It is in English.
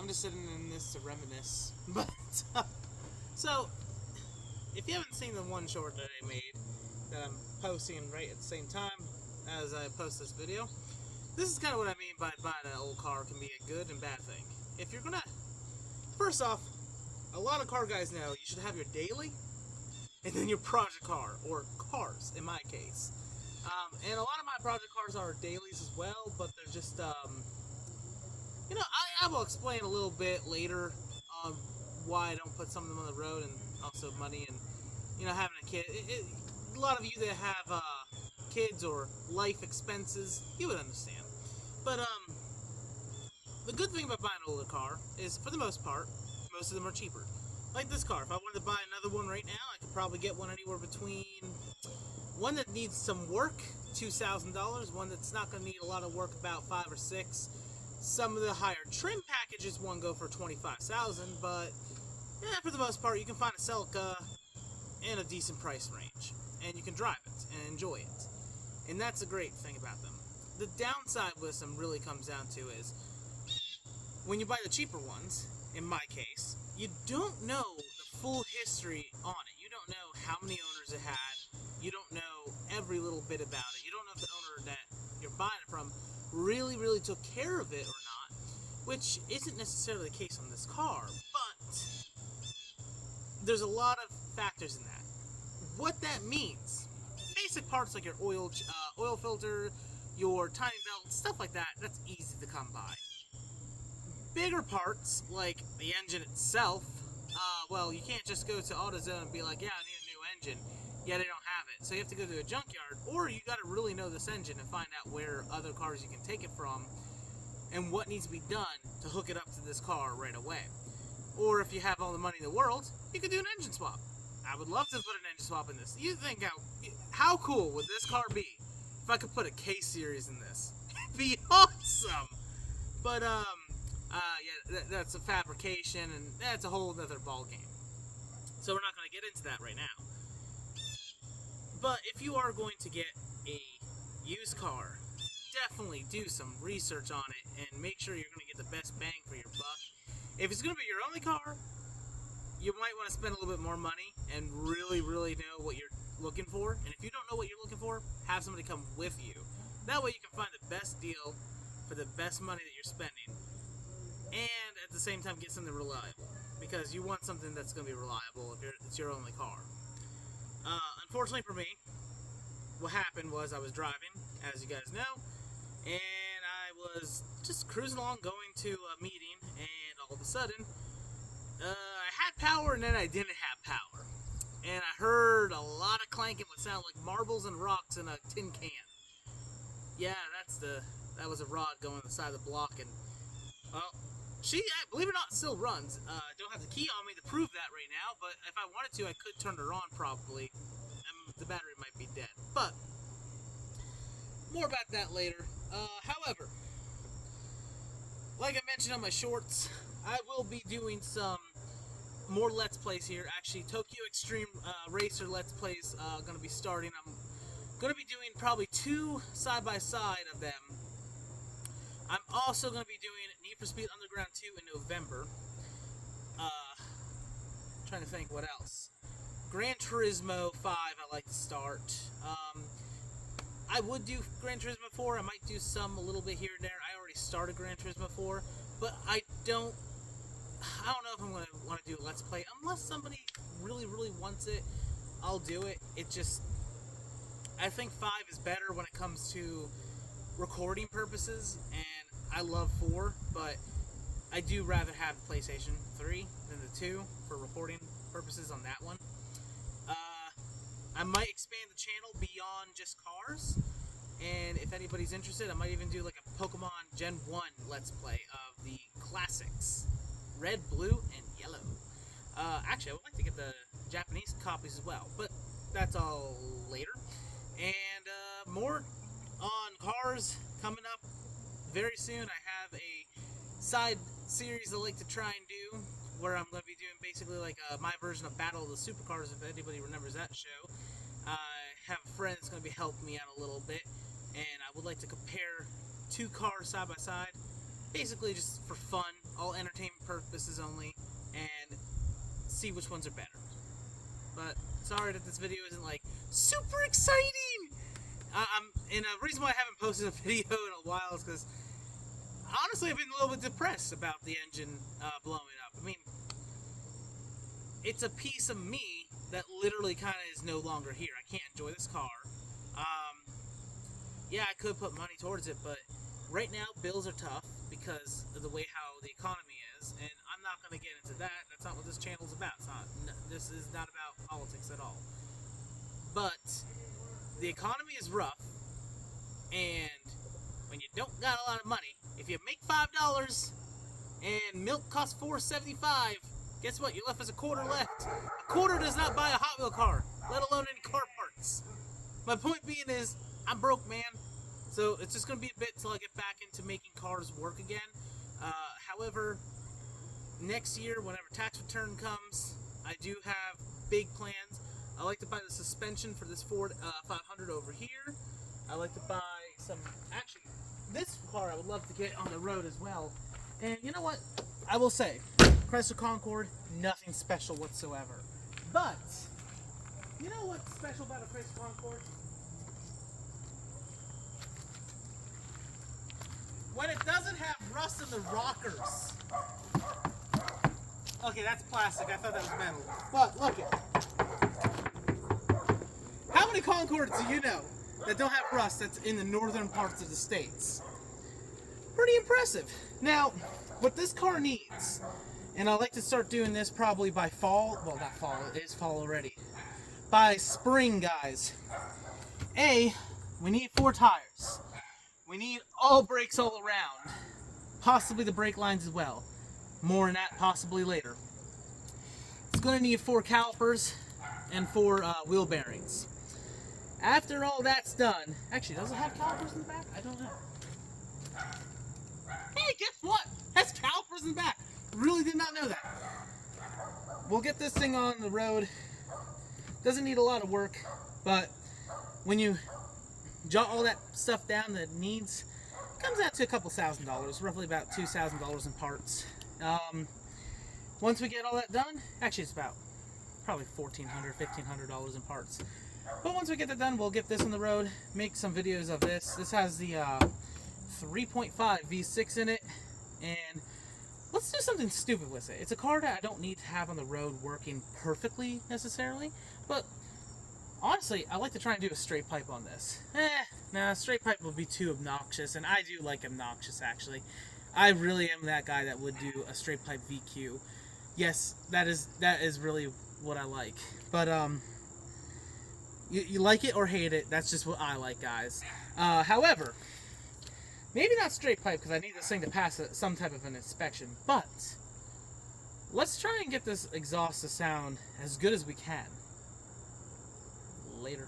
I'm just sitting in this to reminisce. But, so, if you haven't seen the one short that I made, that I'm posting right at the same time as I post this video, this is kind of what I mean by buying an old car can be a good and bad thing. If you're gonna, first off, a lot of car guys know you should have your daily, and then your project car, or cars in my case. And a lot of my project cars are dailies as well, but they're just, I will explain a little bit later on why I don't put some of them on the road, and also money, and, having a kid. A lot of you that have kids or life expenses, you would understand. But, the good thing about buying an older car is, for the most part, most of them are cheaper. Like this car, if I wanted to buy another one right now, I could probably get one anywhere between one that needs some work, $2,000, one that's not going to need a lot of work, about 5 or 6. Some of the higher trim packages, one go for 25,000, but yeah, for the most part, you can find a Celica in a decent price range, and you can drive it and enjoy it, and that's a great thing about them. The downside with them really comes down to is when you buy the cheaper ones, in my case, you don't know the full history on it. You don't know how many owners it had. You don't know every little bit about it. You don't know if the owner that you're buying it from really, really took care of it or not, which isn't necessarily the case on this car, but there's a lot of factors in that. What that means, basic parts like your oil filter, your timing belt, stuff like that, that's easy to come by. Bigger parts, like the engine itself, well, you can't just go to AutoZone and be like, yeah, I need a new engine. Yeah, they don't have it. So you have to go to a junkyard, or you got to really know this engine and find out where other cars you can take it from and what needs to be done to hook it up to this car right away. Or if you have all the money in the world, you could do an engine swap. I would love to put an engine swap in this. You think how cool would this car be if I could put a K-Series in this? It'd be awesome! But, that's a fabrication, and that's a whole other ball game. So we're not going to get into that right now. But if you are going to get a used car, definitely do some research on it and make sure you're going to get the best bang for your buck. If it's going to be your only car, you might want to spend a little bit more money and really, really know what you're looking for. And if you don't know what you're looking for, have somebody come with you. That way you can find the best deal for the best money that you're spending, and at the same time get something reliable, because you want something that's going to be reliable if it's your only car. Unfortunately for me, what happened was I was driving, as you guys know, and I was just cruising along going to a meeting, and all of a sudden, I had power and then I didn't have power. And I heard a lot of clanking, what sounded like marbles and rocks in a tin can. Yeah, that was a rod going on the side of the block, and, well, she, believe it or not, still runs. Don't have the key on me to prove that right now, but if I wanted to, I could turn her on probably. The battery might be dead. But, more about that later. However, like I mentioned on my shorts, I will be doing some more Let's Plays here. Actually, Tokyo Extreme Racer Let's Plays going to be starting. I'm going to be doing probably 2 side-by-side of them. I'm also going to be doing Need for Speed Underground 2 in November. Trying to think what else. Gran Turismo 5 I like to start. I would do Gran Turismo 4. I might do some a little bit here and there. I already started Gran Turismo 4, but I don't know if I'm going to want to do a Let's Play. Unless somebody really, really wants it, I'll do it. It just, I think 5 is better when it comes to recording purposes, and I love 4, but I do rather have the PlayStation 3 than the 2 for recording purposes on that one. I might expand the channel beyond just cars, and if anybody's interested, I might even do like a Pokemon Gen 1 Let's Play of the classics, Red, Blue, and Yellow. Actually, I would like to get the Japanese copies as well, but that's all later. And more on cars coming up very soon. I have a side series I like to try and do, where I'm going to be doing basically like my version of Battle of the Supercars, if anybody remembers that show. I have a friend that's going to be helping me out a little bit, and I would like to compare 2 cars side by side, basically just for fun, all entertainment purposes only, and see which ones are better. But sorry that this video isn't like super exciting. And the reason why I haven't posted a video in a while is because honestly I've been a little bit depressed about the engine blowing up. I mean, it's a piece of me that literally kind of is no longer here. I can't enjoy this car. Yeah, I could put money towards it, but right now bills are tough because of the way how the economy is, and I'm not going to get into that. That's not what this channel's about. This is not about politics at all. But the economy is rough, and when you don't got a lot of money, if you make $5 and milk costs $4.75, guess what? You're left with a quarter left. A quarter does not buy a Hot Wheel car, let alone any car parts. My point being is, I'm broke, man. So it's just going to be a bit till I get back into making cars work again. However, next year, whenever tax return comes, I do have big plans. I like to buy the suspension for this Ford 500 over here. I like to buy some, actually, this car I would love to get on the road as well. And you know what? I will say, Chrysler Concorde, nothing special whatsoever. But, you know what's special about a Chrysler Concorde? When it doesn't have rust in the rockers. Okay, that's plastic. I thought that was metal. But look it. How many Concordes do you know that don't have rust that's in the northern parts of the states? Pretty impressive. Now, what this car needs, and I like to start doing this probably by fall. Well, not fall. It is fall already. By spring, guys. We need 4 tires. We need all brakes all around. Possibly the brake lines as well. More on that possibly later. It's going to need 4 calipers and 4 wheel bearings. After all that's done, actually, does it have calipers in the back? I don't know. Hey, guess what? It has calipers in the back. Really did not know that. We'll get this thing on the road. Doesn't need a lot of work, but when you jot all that stuff down that it needs, comes out to a couple $1,000, roughly about $2,000 in parts. Once we get all that done, actually it's about probably $1,400, $1,500 in parts. But once we get that done, we'll get this on the road, make some videos of this. This has the 3.5 V6 in it, and let's do something stupid with it. It's a car that I don't need to have on the road working perfectly necessarily, but honestly, I like to try and do a straight pipe on this. Nah, straight pipe would be too obnoxious, and I do like obnoxious, actually. I really am that guy that would do a straight pipe VQ. Yes, that is really what I like. But, you like it or hate it, that's just what I like, guys. However, maybe not straight pipe, because I need this thing to pass some type of an inspection, but let's try and get this exhaust to sound as good as we can. Later.